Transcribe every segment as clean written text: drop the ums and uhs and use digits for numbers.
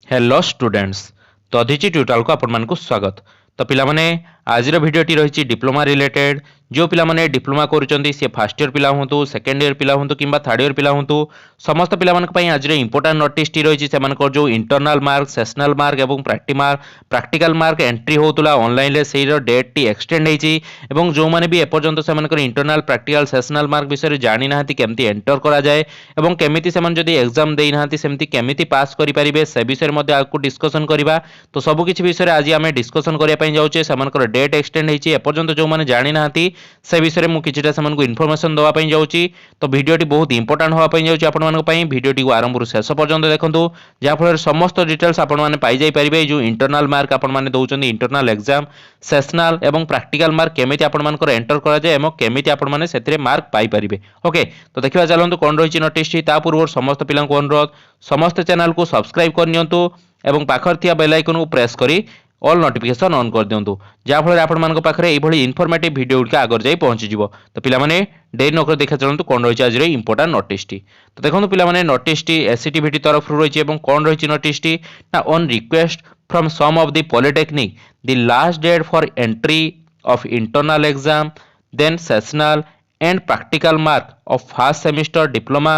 Hello students Dadhichi tutorial को आपण मानकु स्वागत। तो पिला माने आज भिडियोटी रही डिप्लोमा रिलेटेड जो पिला माने डिप्लोमा करुचंती से फर्स्ट ईयर पिला हुंतु सेकंड ईयर पिला हुंतु किंबा थर्ड ईयर पिला हुंतु समस्त पिला मानक पई आज इंपोर्टेंट नोटिस टी रही से मानकर जो इंटरनल मार्क सेशनल मार्क एवं प्रैक्टिकल मार्क एंट्री होतुला ऑनलाइन ले सेही रो डेट टी एक्सटेंड हेची एवं जो माने भी एपर्यंत से मानकर इंटरनल प्रैक्टिकल सेशनल मार्क विषय जानि नाहंती केमती एंटर करा जाए एवं केमिति से जदि एग्जाम देई नाहंती सेमती केमिति पास करि परिबे से विषय मध्ये आकु डिस्कशन करिबा। तो सब किछि विषय आज आमे डिस्कशन करिया पई जाउचे समानकर डेट एक्सटेंड हेची एपर्यंत जो माने जानि नाहंती से विषय मु किछिटा समानकु इन्फॉर्मेशन दवा पई जाउची। तो वीडियोटी बहुत इंपोर्टेंट होवा पई जाउची आपण मानक पई वीडियोटी को आरंभ रु शेष पर्यंत देखंतु जा फल समस्त डिटेल्स आपण माने पाई जाई परिबे जो इंटरनल मार्क आपण माने दउचंदी इंटरनल एग्जाम सेशनल एवं प्रैक्टिकल मार्क केमिति आपण मानकर एंटर करा जाय एवं केमिति आपण माने सेतिरे मार्क पाई परिबे। ओके तो देखिबा चलंतु कोन रहिची नोटिस टी ता पूर्व समस्त पिलांको अनुरोध समस्त चैनल को सब्सक्राइब कर नियंतु एवं पाखर थिया बेल आइकन को प्रेस करी ऑल नोटिफिकेशन ऑन कर दियंतु जा फल आपण मानक पाखरे एई भली इन्फॉर्मेटिव वीडियो गुडका आगर जाई पहुंची जिवो। तो पिला माने देरी नकर देखा चलंतु कोन रहिची आज रे इंपोर्टेंट नोटिस टी। तो देखंतु पिला माने नोटिस टी एससीटीवीटी तरफ रु रहिची एवं कोन रहिची नोटिस टी ना on request from some of the polytechnic the last date for entry of internal exam then sessional and practical mark of first semester diploma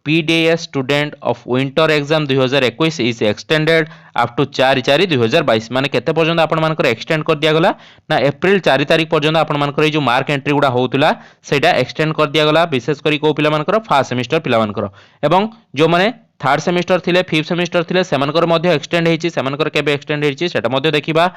PDS student of winter exam 2021 is extended up to 4/4/2022 माने केते पर्यंत आपण मानकर extend कर दिया गला ना April 4 तारिख पर्यंत आपण मानकर जो मार्क एंट्री गुडा होतुला सेटा एक्सटेंड कर दिया गला विशेष करी को पिला मानकर फर्स्ट सेमेस्टर पिला मानकर एवं जो माने थर्ड सेमेस्टर थिले फिफ्थ सेमेस्टर थिले सेमानकर मध्ये एक्सटेंड हेची सेमानकर केबे एक्सटेंड हेची सेटा मध्ये देखिबा।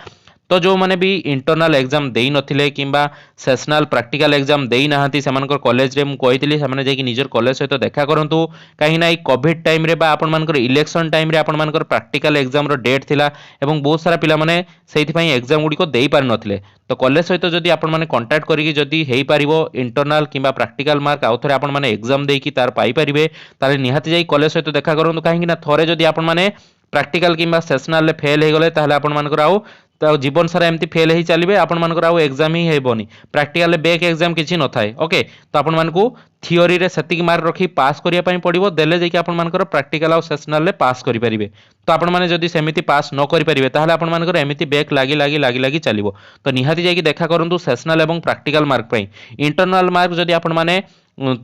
तो जो माने भी इंटरनल एग्जाम देई नथिले किंबा सेशनल प्रैक्टिकल एग्जाम देई नाहंती सेमानकर कॉलेज रे मु कहितली सेमाने जे कि निजर कॉलेज सहित देखा करंतु काहे ना ई कोविड टाइम रे बा आपण मानकर इलेक्शन टाइम रे आपण मानकर प्रैक्टिकल एग्जाम रो डेट थिला एवं बहुत सारा पिला माने सेहि पई एग्जाम गुडी को देई पार नथिले। तो कॉलेज सहित जदि आपण माने कांटेक्ट करिकि जदि हेई पारिबो इंटरनल किंबा प्रैक्टिकल मार्क आउथरे आपण माने एग्जाम देकी तार पाई परिबे ताले निहाती जाई कॉलेज सहित देखा करंतु काहे कि ना थरे जदि आपण माने प्रैक्टिकल किंबा सेशनल ले फेल हे गले ताले आपण मानकर आउ तो जीवन सारा एमती फेल ही चलिए आपण मानकर आउ एग्जाम ही हेबनी प्रैक्टिकल ले बैक एग्जाम किछि न थाए। ओके तो आपण मानकू थियोरी रे सेतिक मार्क रखी पास करिया पई पड़िबो देले जे कि आपण मानकर प्रैक्टिकल आ सेशनल ले पास करि परिबे। तो आपण माने जदी सेमिति पास न करि परिबे ताहाले आपण मानकर एमिति बैक लागी चलिबो। तो निहाती जाई कि देखा करंतु सेशनल एवं प्रैक्टिकल मार्क पई इंटरनल मार्क जदी आपण माने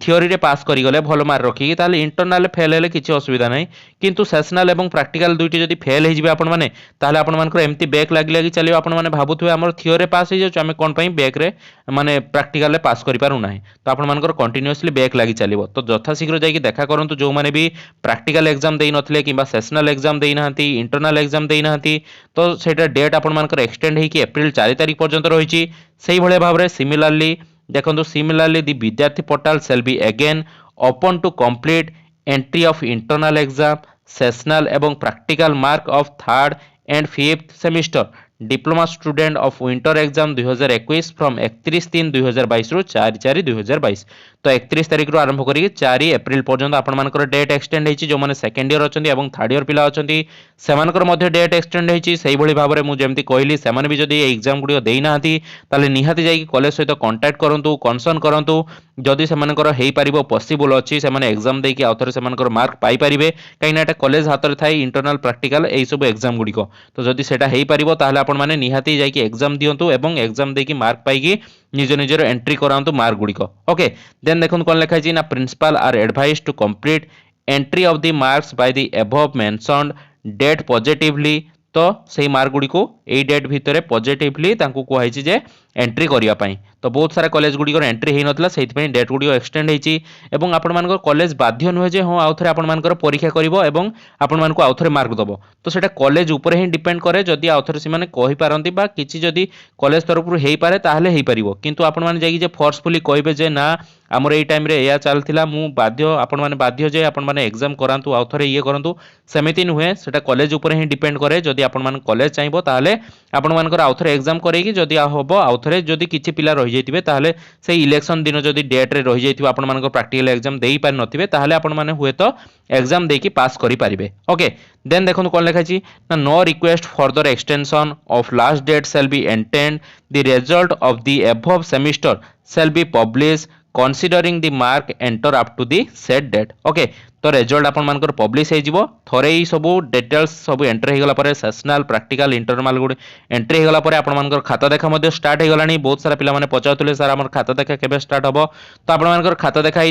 थियोरी रे पास करी गले भलो मार्क रखी ताले इंटरनल फेल हेले किछि असुविधा नै किंतु सेशनल एवं प्रैक्टिकल दुइटी जदी फेल हे जिवे आपण माने ताले आपण मानकर एमती बैक लागी चलियो आपण माने भाबुथुवे हमर थियोरी पास हे जाउ आमे कोन पई बैक रे माने प्रैक्टिकल ले पास करि पारु नाही। तो आपण मानकर कंटीन्यूअसली बैक लागी चलिबो। तो यथा शीघ्र जाई कि देखा करंतु जो माने भी प्रैक्टिकल एग्जाम देई नथले किंबा सेशनल एग्जाम देई नाहंती इंटरनल एग्जाम देई नाहंती तो सेटा डेट आपण मानकर एक्सटेंड हे कि एप्रिल 4 तारिख पर्यंत रहिछि। सेही भले भाबरे सिमिलरली देखो similarly the Vidyarthi portal shall be again open to complete entry of internal exam sessional एवं practical mark of third and fifth semester diploma student of winter exam 2021 from 31/3/2022 रु 4/4/2022। तो 31 तारिख रु आरंभ करी 4 एप्रिल पर्यंत आपण मानकर डेट एक्सटेंड हेची जो माने सेकंड ईयर अछंती एवं थर्ड ईयर पिला अछंती सेमानकर मध्ये डेट एक्सटेंड हेची सेही भली भाबरे मु जेमति कहली सेमाने भी जदी एग्जाम गुडी देई नाहंती ताले निहाती जाई कॉलेज सहित कांटेक्ट करंतु कंसर्न करंतु जदी सेमानकर हेई परिबो पॉसिबल अछि सेमाने एग्जाम देई कि आउथरे सेमानकर मार्क पाई परिबे काइना एटा कॉलेज हातरे थाई इंटरनल प्रैक्टिकल एई सब एग्जाम गुडी को। तो जदी सेटा हेई परिबो ताले आपण माने निहाती जाई कि एग्जाम दियंतु एवं एग्जाम देई कि मार्क पाई कि निज निजर एंट्री करांतु मार्क गुडी को। ओके देन देखन कोन लिखा छि ना principal are advised to complete entry of the marks by the above mentioned date positively. तो सही मार्क गुडी को ए डेट भितरे पॉजिटिवली तांकु कोहाइ छि जे एंट्री करिया पई। तो बहुत सारा कॉलेज गुडी को एंट्री हेई नथला सेति पई डेट गुडी एक्सटेंड हेछि एवं आपण मानकर कॉलेज बाध्य नहे जे हां आउथरे आपण मानकर परीक्षा करिवो एवं आपण मानको आउथरे मार्क दबो। तो सेटा कॉलेज ऊपर ही डिपेंड करे जदी आउथरे से माने कहि पारंती बा किछि जदी कॉलेज तरफ रु हेई पारे ताहले हेई परिवो किंतु आपण माने जाई जे फोर्सफुली कहबे जे ना हमर एई टाइम रे या चलथिला मु बाध्य आपण माने बाध्य जे आपण माने एग्जाम करांतु आउथरे ये करंतु सेमिति नुहे सेटा कॉलेज ऊपर ही डिपेंड करे जदी आपण मान कॉलेज चाहिबो ताहले आपण मानकर आउथरे एग्जाम करेगी जदी होबो आउथरे जदी किछि पिला रहि जैतिबे ताहले से इलेक्शन दिन जदी डेट रे रहि जैतिबो आपण मानकर प्रैक्टिकल एग्जाम देई पार नथिबे ताहले आपण माने हुए तो एग्जाम देकी पास करि पारिबे। ओके देन देखो कोन लिखा छि ना no request further extension of last date shall be extended the result of the above semester shall be published considering the mark enter up to the set date okay तो result आपण मानकर publish हे जिवो थरे ई सब details सब enter हे गला परे sessional practical internal good entry हे गला परे आपण मानकर खाता देखा मध्ये स्टार्ट हे गलानी बहुत सारा पिला माने पचाउतले सर हमर खाता देखा केबे स्टार्ट हबो तो आपण मानकर खाता देखा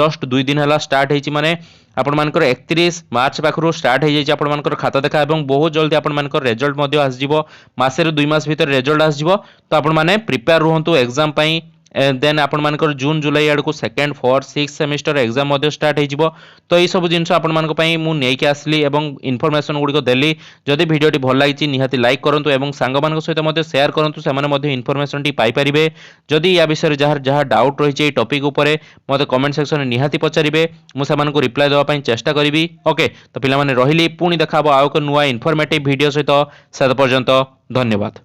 जस्ट 2 दिन हला स्टार्ट हेची माने आपण मानकर 31 मार्च पाखरु स्टार्ट हे जाई आपण मानकर खाता देखा एवं बहुत जल्दी आपण मानकर रिजल्ट मध्ये आस जिवो मासे रे 2 मास भीतर रिजल्ट आस जिवो तो आपण माने प्रिपेयर रहंतु एग्जाम पई देन आपण मानकर जून जुलाई आड़ को second fourth six semester exam मध्ये स्टार्ट हे जिवो तो एई सब जिंस आपण मानक पई मु नेई के आसली एवं इन्फॉर्मेशन गुडी को देली जदि वीडियोटी भल लागिछि निहाती लाइक करंतु एवं सांग मानक सहित मध्ये शेयर करंतु से माने मध्ये इन्फॉर्मेशन टी पाई परिबे जदि या विषय जहार जहार डाउट रहिछि एई टॉपिक ऊपर मध्ये कमेंट सेक्शन में निहाती पचारिबे मु से मानक रिप्लाई देबा पई चेष्टा करिवि ओके तो पिला माने रहिली पुनी देखाबो आउ को नुवा इन्फॉर्मेटिव वीडियो सहित सेत पर्यंत धन्यवाद।